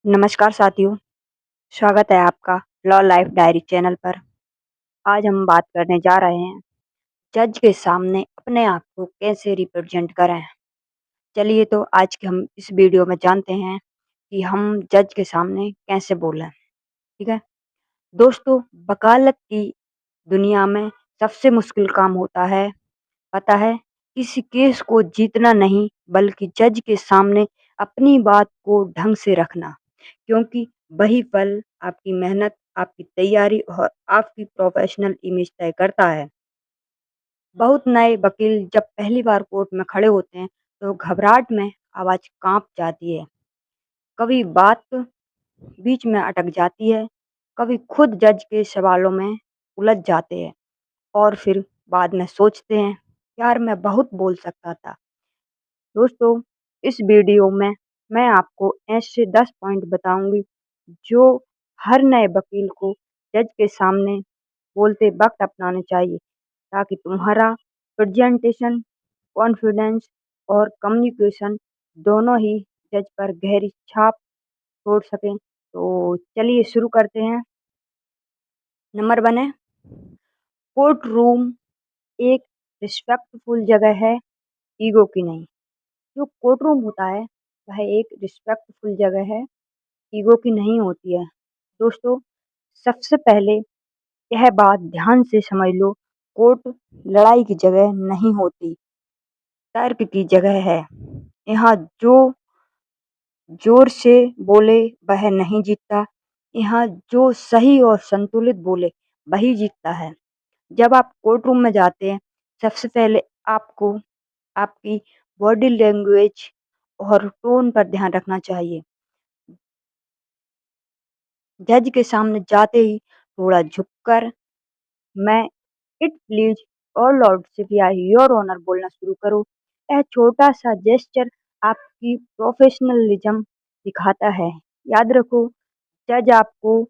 नमस्कार साथियों, स्वागत है आपका लॉ लाइफ डायरी चैनल पर। आज हम बात करने जा रहे हैं जज के सामने अपने आप को कैसे रिप्रेजेंट करें। चलिए तो आज के हम इस वीडियो में जानते हैं कि हम जज के सामने कैसे बोलें। ठीक है दोस्तों, वकालत की दुनिया में सबसे मुश्किल काम होता है, पता है, किसी केस को जीतना नहीं बल्कि जज के सामने अपनी बात को ढंग से रखना, क्योंकि वही पल आपकी मेहनत, आपकी तैयारी और आपकी प्रोफेशनल इमेज तय करता है। बहुत नए वकील जब पहली बार कोर्ट में खड़े होते हैं तो घबराहट में आवाज़ कांप जाती है। कभी बात बीच में अटक जाती है, कभी खुद जज के सवालों में उलझ जाते हैं और फिर बाद में सोचते हैं, यार मैं बहुत बोल सकता था। दोस्तों, इस वीडियो में मैं आपको ऐसे 10 पॉइंट बताऊंगी जो हर नए वकील को जज के सामने बोलते वक्त अपनाने चाहिए, ताकि तुम्हारा प्रेजेंटेशन, कॉन्फिडेंस और कम्युनिकेशन दोनों ही जज पर गहरी छाप छोड़ सकें। तो चलिए शुरू करते हैं। नंबर 1 है, कोर्ट रूम एक रिस्पेक्टफुल जगह है, ईगो की नहीं। जो कोर्ट रूम होता है वह एक रिस्पेक्टफुल जगह है, ईगो की नहीं होती है। दोस्तों, सबसे पहले यह बात ध्यान से समझ लो, कोर्ट लड़ाई की जगह नहीं होती, तर्क की जगह है। यहाँ जो जोर से बोले वह नहीं जीतता, यहाँ जो सही और संतुलित बोले वही जीतता है। जब आप कोर्ट रूम में जाते हैं, सबसे पहले आपको आपकी बॉडी लैंग्वेज और टोन पर ध्यान रखना चाहिए। जज के सामने जाते ही थोड़ा झुककर मैं इट प्लीज और लॉर्डशिप या योर ऑनर बोलना शुरू करो। यह छोटा सा जेस्चर आपकी प्रोफेशनलिज्म दिखाता है। याद रखो, जज आपको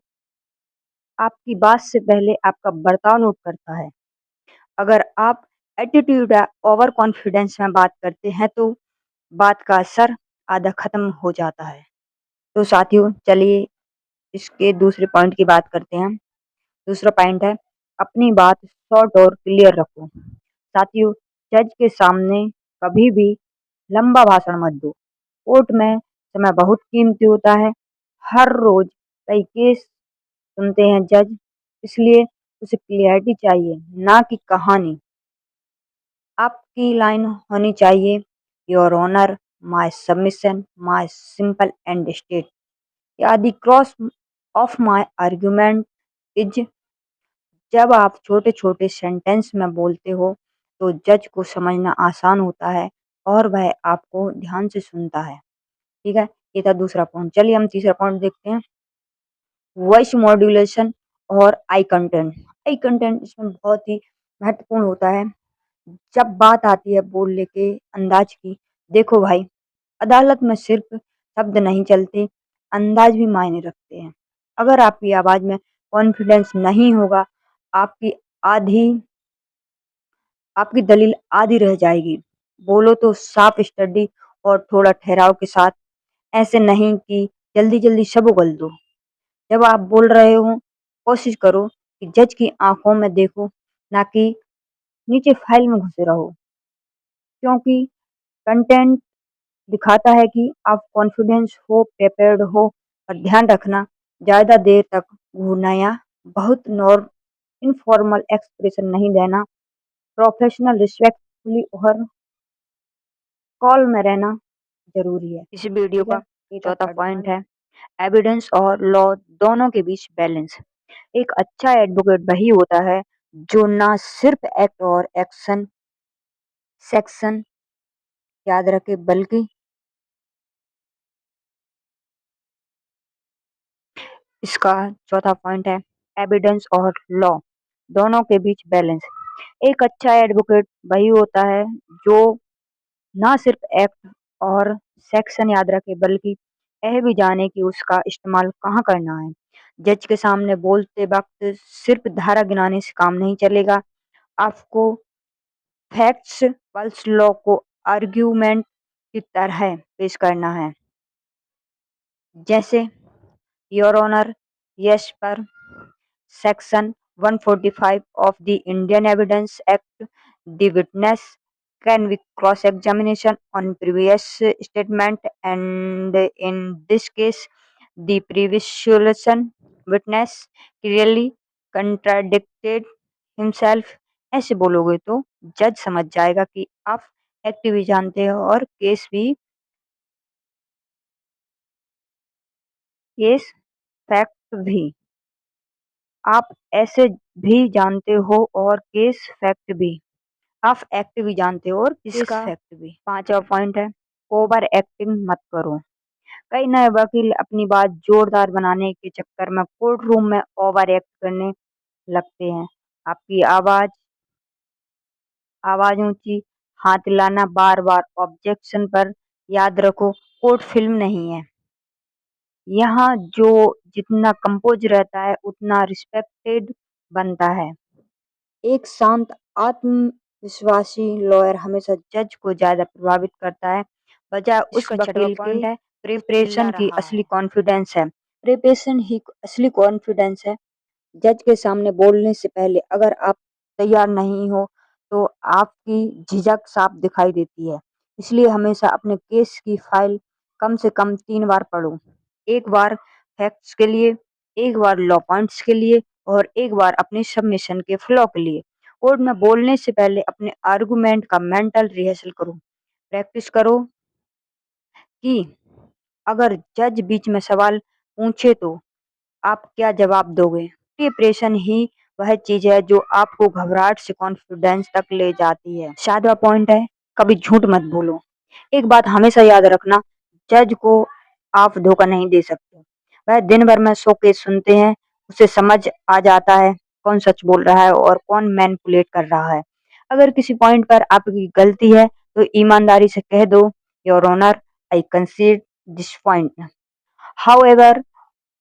आपकी बात से पहले आपका बर्ताव नोट करता है। अगर आप एटीट्यूड या ओवर कॉन्फिडेंस में बात करते हैं तो बात का असर आधा खत्म हो जाता है। तो साथियों, चलिए इसके दूसरे पॉइंट की बात करते हैं। दूसरा पॉइंट है, अपनी बात शॉर्ट और क्लियर रखो। साथियों, जज के सामने कभी भी लंबा भाषण मत दो। कोर्ट में समय बहुत कीमती होता है। हर रोज कई केस सुनते हैं जज, इसलिए उसे क्लियरिटी चाहिए, ना कि कहानी। आपकी लाइन होनी चाहिए, your honour, my submission, my simple and state, या the crux of my argument is. जब आप छोटे छोटे सेंटेंस में बोलते हो तो जज को समझना आसान होता है और वह आपको ध्यान से सुनता है। ठीक है, ये था दूसरा पॉइंट। चलिए हम तीसरा पॉइंट देखते हैं, वॉइस मॉड्यूलेशन और आई कंटेंट। आई कंटेंट इसमें बहुत ही महत्वपूर्ण होता है। जब बात आती है बोलने के अंदाज की, देखो भाई, अदालत में सिर्फ शब्द नहीं चलते, अंदाज भी मायने रखते हैं। अगर आपकी आवाज में कॉन्फिडेंस नहीं होगा, आपकी आधी आपकी दलील आधी रह जाएगी। बोलो तो साफ, स्टडी और थोड़ा ठहराव के साथ, ऐसे नहीं कि जल्दी जल्दी सब उगल दो। जब आप बोल रहे हो, कोशिश करो कि जज की आंखों में देखो, ना कि नीचे फाइल में घुसे रहो, क्योंकि कंटेंट दिखाता है कि आप कॉन्फिडेंस हो, प्रिपेयर्ड हो। और ध्यान रखना, ज़्यादा देर तक घूरना या बहुत नॉर इनफॉर्मल एक्सप्रेशन नहीं देना। प्रोफेशनल, रिस्पेक्टफुली और कॉल में रहना जरूरी है। इस वीडियो ठीक है, का ये था चौथा थर्ड पॉइंट पॉइंट। है, एविडेंस और लॉ दोनों के बीच बैलेंस। एक अच्छा एडवोकेट वही होता है जो ना सिर्फ एक्ट और एक्शन सेक्शन याद रखे, बल्कि इसका चौथा पॉइंट है, एविडेंस और लॉ दोनों के बीच बैलेंस। एक अच्छा एडवोकेट वही होता है जो ना सिर्फ एक्ट और सेक्शन याद रखे, बल्कि यह भी जाने कि उसका इस्तेमाल कहाँ करना है। जज के सामने बोलते वक्त सिर्फ धारा गिनाने से काम नहीं चलेगा। आपको फैक्ट्स पल्स लॉ को आर्ग्यूमेंट की तरह पेश करना है। जैसे योर ऑनर, yes पर Section 145 of the Indian Evidence Act, the witness can be cross-examination on previous statement, and in this case, the previous witness clearly contradicted himself. ऐसे बोलोगे तो जज समझ जाएगा कि आप एक्ट भी जानते हो और केस फैक्ट भी। आप ऐसे भी जानते हो और केस फैक्ट भी। आप एक्ट भी जानते हो और केस इसका फैक्ट भी। पांचवा पॉइंट है, ओवर एक्टिंग मत करो। कई नए वकील अपनी बात जोरदार बनाने के चक्कर में कोर्ट रूम में ओवर एक्ट करने लगते हैं। आपकी आवाज आवाज ऊंची, हाथ हिलाना, बार बार ऑब्जेक्शन पर। याद रखो, कोर्ट फिल्म नहीं है। यहाँ जो जितना कंपोज रहता है उतना रिस्पेक्टेड बनता है। एक शांत आत्मविश्वासी लॉयर हमेशा जज को ज्यादा प्रभावित करता है, बजाय उस इसका छठवां वकील के। पॉइंट है, चिल्ला प्रिपरेशन की रहा असली है। कॉन्फिडेंस है। प्रिपरेशन ही असली कॉन्फिडेंस है। जज के सामने बोलने से पहले अगर आप तैयार नहीं हो तो आपकी झिझक साफ दिखाई देती है। इसलिए हमेशा अपने केस की फाइल कम से कम 3 बार पढ़ो। एक बार फैक्ट्स के लिए, एक बार लॉ पॉइंट्स के लिए और एक बार अपने सबमिशन के फ्लो के लिए। कोर्ट में बोलने से पहले अपने आर्गुमेंट का मेंटल रिहर्सल करो। प्रैक्टिस करो कि अगर जज बीच में सवाल पूछे तो आप क्या जवाब दोगे। प्रिपरेशन ही वह चीज है जो आपको घबराहट से कॉन्फिडेंस तक ले जाती है। सातवां पॉइंट है, कभी झूठ मत बोलो। एक बात हमेशा याद रखना, जज को आप धोखा नहीं दे सकते। वह दिन भर में 100 केस सुनते हैं, उसे समझ आ जाता है कौन सच बोल रहा है और कौन मैनिपुलेट कर रहा है। अगर किसी पॉइंट पर आपकी गलती है तो ईमानदारी से कह दो, your honour, I concede this point, however,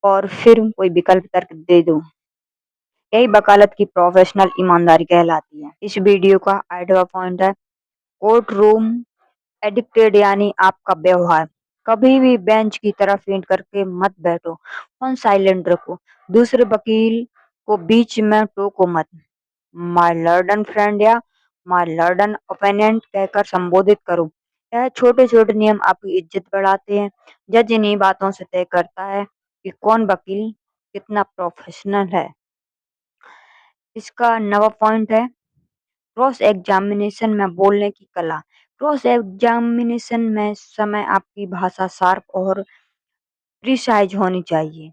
और फिर कोई विकल्प तर्क दे दो। यही वकालत की प्रोफेशनल ईमानदारी कहलाती है। इस वीडियो का 8वां पॉइंट है, कोर्ट रूम एडिक्टेड यानी आपका व्यवहार। कभी भी बेंच की तरह फेंट करके मत बैठो। फोन साइलेंट रखो। दूसरे वकील को बीच में टोको मत। माय लर्डन फ्रेंड या माय लर्डन ओपोनेंट कहकर संबोधित करो। यह छोटे छोटे नियम आपकी इज्जत बढ़ाते हैं। जज इन्हीं बातों से तय करता है कि कौन वकील कितना प्रोफेशनल है। इसका 9वां पॉइंट है, क्रॉस एग्जामिनेशन में बोलने की कला। क्रॉस एग्जामिनेशन में समय आपकी भाषा शार्प और प्रिसाइज होनी चाहिए।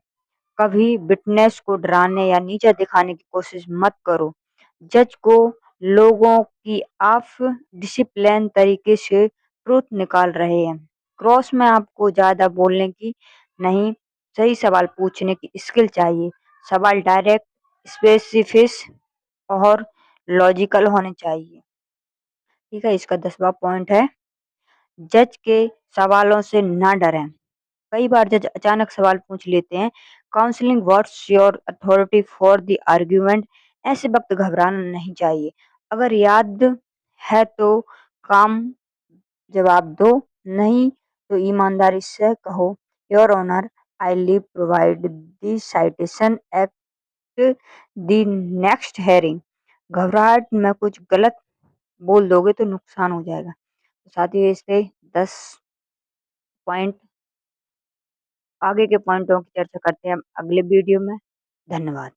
कभी विटनेस को डराने या नीचा दिखाने की कोशिश मत करो। जज को लोगों की आप डिसिप्लिन तरीके से ट्रूथ निकाल रहे हैं। क्रॉस में आपको ज्यादा बोलने की नहीं, सही सवाल पूछने की स्किल चाहिए। सवाल डायरेक्ट, स्पेसिफिक और लॉजिकल होने चाहिए। ठीक है, इसका 10वां पॉइंट है, जज के सवालों से ना डरें। कई बार जज अचानक सवाल पूछ लेते हैं, counselling, what's your authority for the argument. ऐसे वक्त घबराना नहीं चाहिए। अगर याद है तो काम जवाब दो, नहीं तो ईमानदारी से कहो, your honour, I will provide the citation at the next hearing. घबराहट में कुछ गलत बोल दोगे तो नुकसान हो जाएगा। तो साथियों, इससे 10 पॉइंट, आगे के पॉइंटों की चर्चा करते हैं अगले वीडियो में। धन्यवाद।